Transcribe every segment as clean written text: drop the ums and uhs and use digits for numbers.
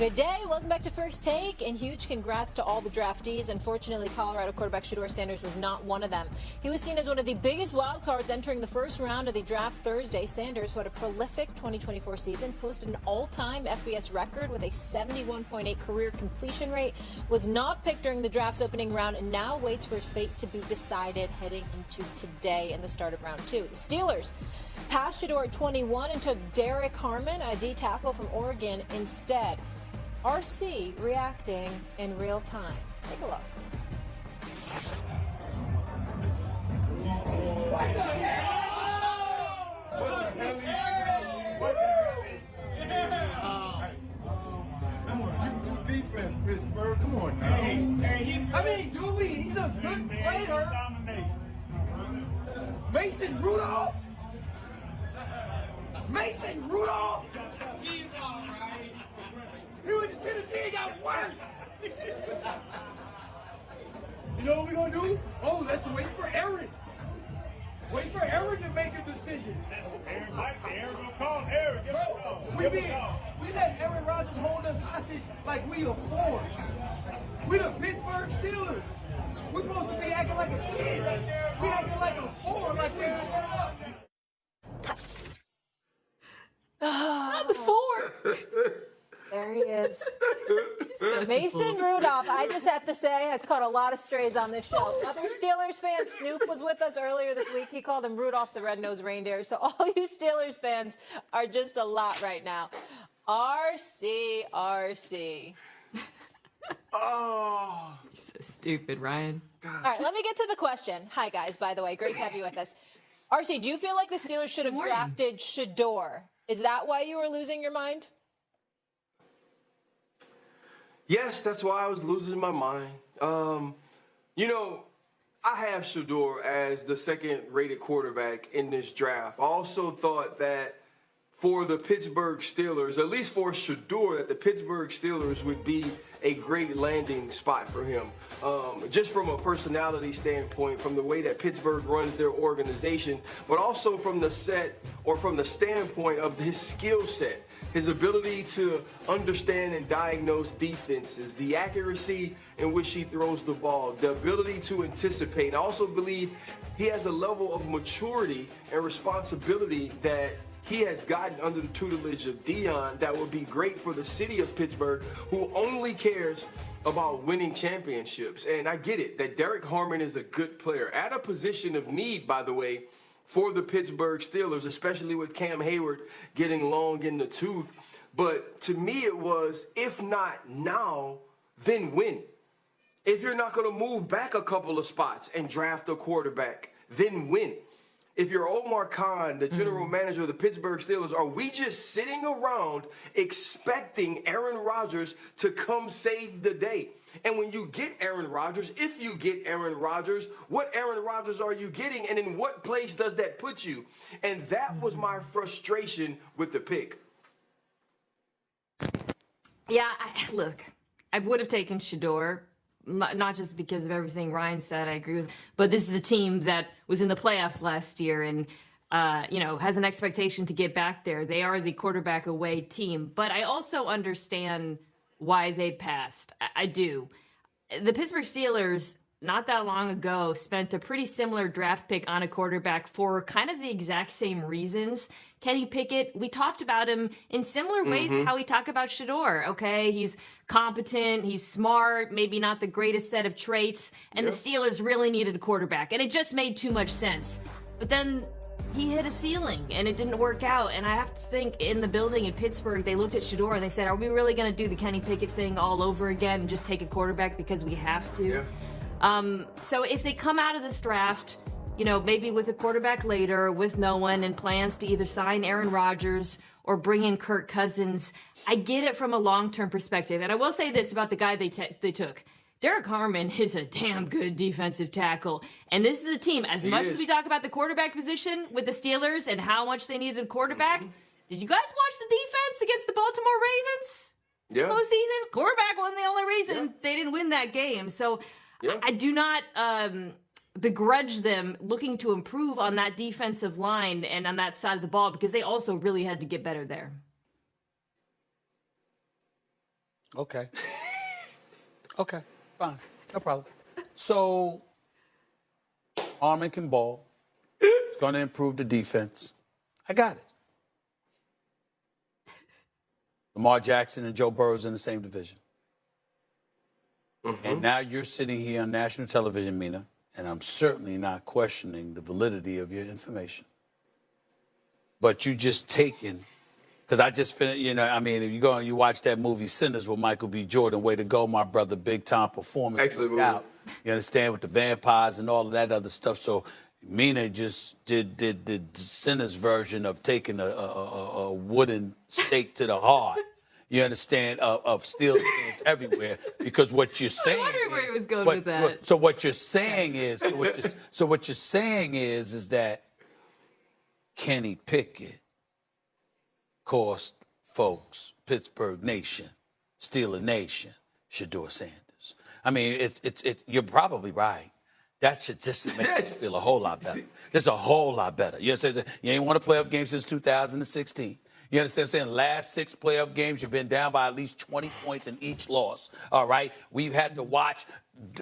Good day. Welcome back to First Take, and huge congrats to all the draftees. Unfortunately, Colorado quarterback Shedeur Sanders was not one of them. He was seen as one of the biggest wild cards entering the first round of the draft Thursday. Sanders, who had a prolific 2024 season, posted an all-time FBS record with a 71.8 career completion rate, was not picked during the draft's opening round, and now waits for his fate to be decided heading into today and the start of round 2. The Steelers passed Shedeur at 21 and took Derek Harmon, a D tackle from Oregon, instead. RC reacting in real time. Take a look. Come on, you do defense, Pittsburgh. Come on now. He's a good player. Mason Rudolph? Mason Rudolph? He's all right. He went to Tennessee and got worse. You know what we're going to do? Oh, let's wait for Aaron. Wait for Aaron to make a decision. Aaron going to call Aaron. We let Aaron Rodgers hold us hostage like we a four. We the Pittsburgh Steelers. We're supposed to be acting like a kid. We acting like a four, like we grown up. Not the four. There he is. Mason Rudolph, I just have to say, has caught a lot of strays on this show. Another Steelers fan, Snoop, was with us earlier this week. He called him Rudolph the Red-Nosed Reindeer. So all you Steelers fans are just a lot right now. RC. Oh. You're so stupid, Ryan. All right, let me get to the question. Hi, guys, by the way. Great to have you with us. RC, do you feel like the Steelers should have drafted Shedeur? Is that why you were losing your mind? Yes, that's why I was losing my mind. I have Shedeur as the second-rated quarterback in this draft. I also thought that for the Pittsburgh Steelers, at least for Shedeur, that the Pittsburgh Steelers would be a great landing spot for him. Just from a personality standpoint, from the way that Pittsburgh runs their organization, but also from the standpoint of his skill set, his ability to understand and diagnose defenses, the accuracy in which he throws the ball, the ability to anticipate. I also believe he has a level of maturity and responsibility that he has gotten under the tutelage of Dion that would be great for the city of Pittsburgh, who only cares about winning championships. And I get it that Derek Harmon is a good player at a position of need, by the way, for the Pittsburgh Steelers, especially with Cam Hayward getting long in the tooth. But to me, it was, if not now, then when? If you're not going to move back a couple of spots and draft a quarterback, then when? If you're Omar Khan, the general manager of the Pittsburgh Steelers, are we just sitting around expecting Aaron Rodgers to come save the day? And when you get Aaron Rodgers, if you get Aaron Rodgers, what Aaron Rodgers are you getting, and in what place does that put you? And that was my frustration with the pick. Yeah, look, I would have taken Shedeur. Not just because of everything Ryan said, I agree with, but this is a team that was in the playoffs last year and, has an expectation to get back there. They are the quarterback away team, but I also understand why they passed. I do. The Pittsburgh Steelers, not that long ago, spent a pretty similar draft pick on a quarterback for kind of the exact same reasons. Kenny Pickett, we talked about him in similar ways to how we talk about Shedeur, okay? He's competent, he's smart, maybe not the greatest set of traits, and the Steelers really needed a quarterback, and it just made too much sense. But then he hit a ceiling, and it didn't work out, and I have to think in the building in Pittsburgh, they looked at Shedeur and they said, are we really going to do the Kenny Pickett thing all over again and just take a quarterback because we have to? So if they come out of this draft, maybe with a quarterback later, with no one, and plans to either sign Aaron Rodgers or bring in Kirk Cousins, I get it from a long-term perspective. And I will say this about the guy they took. Derek Harmon is a damn good defensive tackle. And this is a team, as much as we talk about the quarterback position with the Steelers and how much they needed a quarterback, did you guys watch the defense against the Baltimore Ravens? Yeah. Postseason? Quarterback wasn't the only reason they didn't win that game. So I do not begrudge them looking to improve on that defensive line and on that side of the ball, because they also really had to get better there. Okay. Okay, fine. No problem. So, Armin can ball. It's going to improve the defense. I got it. Lamar Jackson and Joe Burrow's in the same division. And now you're sitting here on national television, Mina, and I'm certainly not questioning the validity of your information. But you just taken, because I just finished, if you go and you watch that movie Sinners with Michael B. Jordan, way to go, my brother, big time performance. Excellent movie. You understand, with the vampires and all of that other stuff. So Mina just did the Sinners version of taking a wooden stake to the heart. You understand, of steel cans everywhere, because what you're saying. I wonder where he was going with that. So what you're saying is, is that Kenny Pickett cost folks, Pittsburgh Nation, Steeler Nation, Shedeur Sanders. I mean, you're probably right. That should just make you feel a whole lot better. Just a whole lot better. You understand? You ain't won a playoff game since 2016. You understand what I'm saying? Last 6 playoff games, you've been down by at least 20 points in each loss. All right? We've had to watch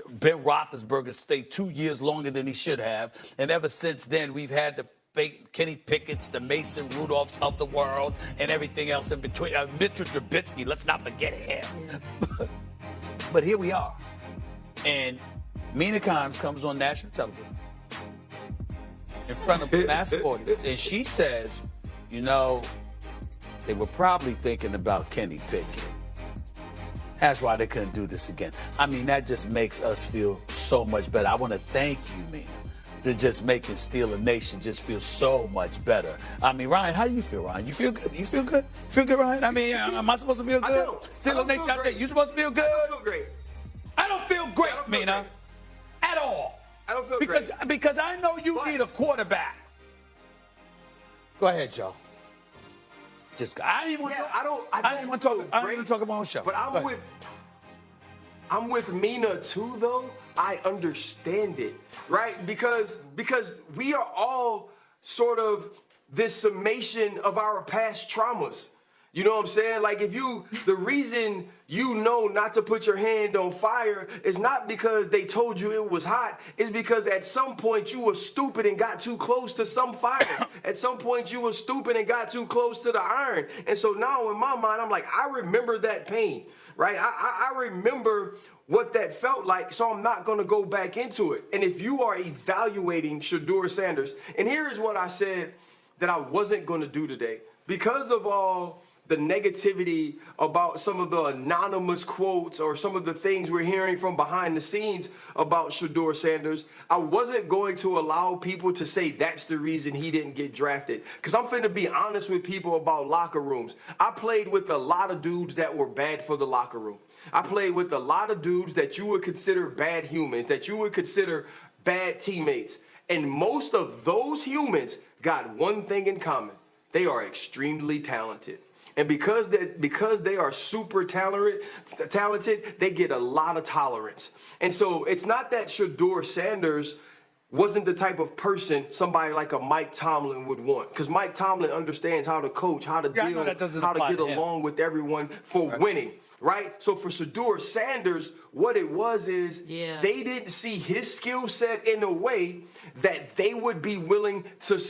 Ben Roethlisberger stay 2 years longer than he should have. And ever since then, we've had to fake Kenny Pickett's, the Mason Rudolphs of the world, and everything else in between. Mitchell Trubisky, let's not forget him. But here we are. And Mina Kimes comes on national television in front of a massive audience, and she says, they were probably thinking about Kenny Pickett. That's why they couldn't do this again. I mean, that just makes us feel so much better. I want to thank you, Mina, for just making Steeler Nation just feel so much better. I mean, Ryan, how you feel, Ryan? You feel good? You feel good? Feel good, Ryan? I mean, am I supposed to feel good? Steeler Nation out there, you supposed to feel good? I don't feel great. I don't feel great, Mina, at all. I don't feel great. Because I know you need a quarterback. Go ahead, Joe. I didn't want to talk about my own show. But I'm with Mina too, though. I understand it, right? Because we are all sort of this summation of our past traumas. You know what I'm saying? Like, the reason you know not to put your hand on fire is not because they told you it was hot. It's because at some point you were stupid and got too close to some fire. At some point you were stupid and got too close to the iron. And so now in my mind, I'm like, I remember that pain, right? I remember what that felt like, so I'm not going to go back into it. And if you are evaluating Shedeur Sanders, and here is what I said that I wasn't going to do today, because of all the negativity about some of the anonymous quotes or some of the things we're hearing from behind the scenes about Shedeur Sanders, I wasn't going to allow people to say that's the reason he didn't get drafted. Because I'm finna be honest with people about locker rooms. I played with a lot of dudes that were bad for the locker room. I played with a lot of dudes that you would consider bad humans, that you would consider bad teammates. And most of those humans got one thing in common. They are extremely talented. And because they are super talented, they get a lot of tolerance. And so it's not that Shedeur Sanders wasn't the type of person somebody like a Mike Tomlin would want. Because Mike Tomlin understands how to coach, how to deal, how to get along with everyone for winning. Right? So for Shedeur Sanders, what it was is they didn't see his skill set in a way that they would be willing to